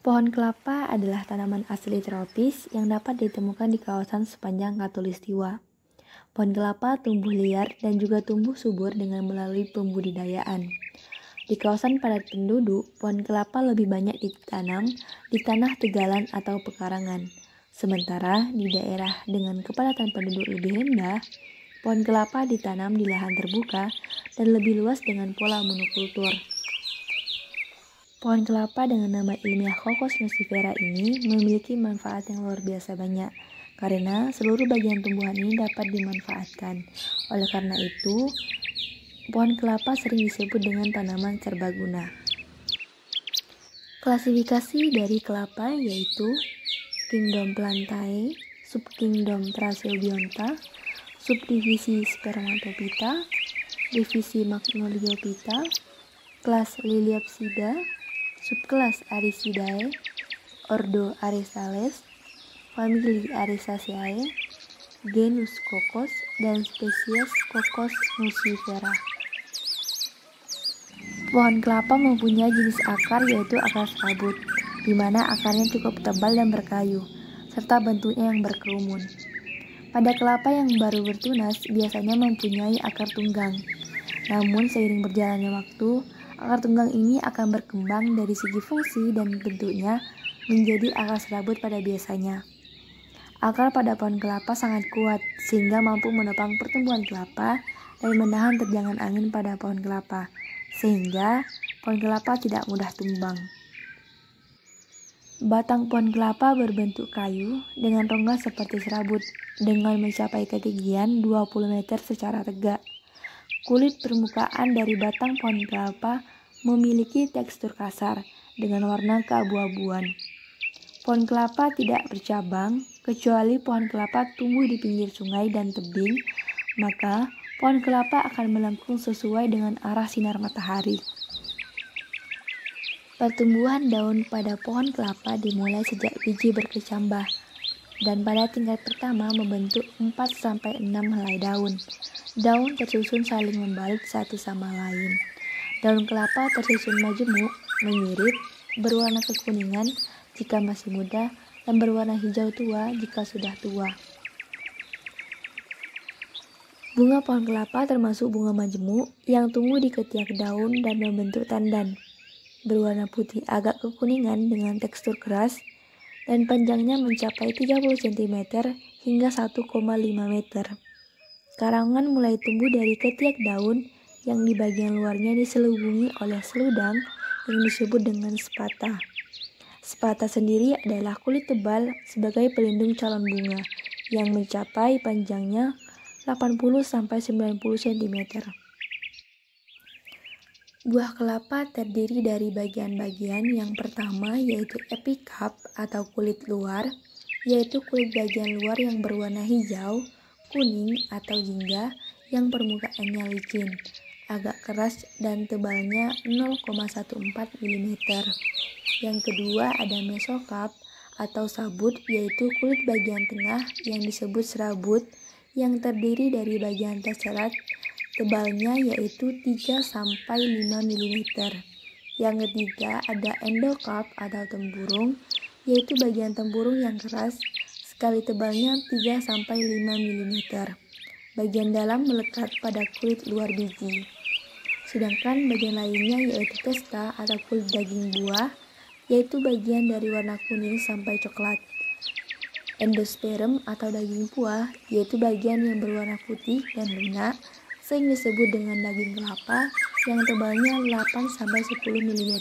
Pohon kelapa adalah tanaman asli tropis yang dapat ditemukan di kawasan sepanjang Khatulistiwa. Pohon kelapa tumbuh liar dan juga tumbuh subur dengan melalui pembudidayaan. Di kawasan padat penduduk, pohon kelapa lebih banyak ditanam di tanah tegalan atau pekarangan. Sementara di daerah dengan kepadatan penduduk lebih rendah, pohon kelapa ditanam di lahan terbuka dan lebih luas dengan pola monokultur. Pohon kelapa dengan nama ilmiah Cocos nucifera ini memiliki manfaat yang luar biasa banyak, karena seluruh bagian tumbuhan ini dapat dimanfaatkan. Oleh karena itu, pohon kelapa sering disebut dengan tanaman serbaguna. Klasifikasi dari kelapa yaitu Kingdom Plantae, Subkingdom Thraseobionta, Subdivisi Spermatophyta, Divisi Magnoliophyta, Kelas Liliopsida, Subkelas Aricidae, Ordo Arisales, Famili Arisaceae, genus Cocos, dan spesies Cocos nucifera. Pohon kelapa mempunyai jenis akar yaitu akar serabut, di mana akarnya cukup tebal dan berkayu, serta bentuknya yang berkerumun. Pada kelapa yang baru bertunas biasanya mempunyai akar tunggang. Namun seiring berjalannya waktu, akar tunggang ini akan berkembang dari segi fungsi dan bentuknya menjadi akar serabut pada biasanya. Akar pada pohon kelapa sangat kuat sehingga mampu menopang pertumbuhan kelapa dan menahan terjangan angin pada pohon kelapa, sehingga pohon kelapa tidak mudah tumbang. Batang pohon kelapa berbentuk kayu dengan rongga seperti serabut dengan mencapai ketinggian 20 meter secara tegak. Kulit permukaan dari batang pohon kelapa memiliki tekstur kasar dengan warna keabu-abuan. Pohon kelapa tidak bercabang kecuali pohon kelapa tumbuh di pinggir sungai dan tebing, maka pohon kelapa akan melengkung sesuai dengan arah sinar matahari. Pertumbuhan daun pada pohon kelapa dimulai sejak biji berkecambah dan pada tingkat pertama membentuk 4-6 helai daun. Daun tersusun saling membalut satu sama lain. Daun kelapa tersusun majemuk, menyirip, berwarna kekuningan jika masih muda dan berwarna hijau tua jika sudah tua. Bunga pohon kelapa termasuk bunga majemuk yang tumbuh di ketiak daun dan membentuk tandan. Berwarna putih agak kekuningan dengan tekstur keras dan panjangnya mencapai 30 cm hingga 1,5 meter. Karangan mulai tumbuh dari ketiak daun yang di bagian luarnya diselubungi oleh seludang yang disebut dengan spata. Spata sendiri adalah kulit tebal sebagai pelindung calon bunga yang mencapai panjangnya 80-90 cm. Buah kelapa terdiri dari bagian-bagian yang pertama yaitu epikap atau kulit luar, yaitu kulit bagian luar yang berwarna hijau, kuning atau jingga yang permukaannya licin, agak keras dan tebalnya 0,14 mm. Yang kedua ada mesokap atau sabut, yaitu kulit bagian tengah yang disebut serabut yang terdiri dari bagian terserat tebalnya yaitu 3-5 mm. Yang ketiga ada endokap atau tempurung, yaitu bagian tempurung yang keras sekali tebalnya 3-5 mm. Bagian dalam melekat pada kulit luar biji. Sedangkan bagian lainnya yaitu testa atau kulit daging buah, yaitu bagian dari warna kuning sampai coklat. Endosperm atau daging buah, yaitu bagian yang berwarna putih dan lunak, sering disebut dengan daging kelapa yang tebalnya 8-10 mm.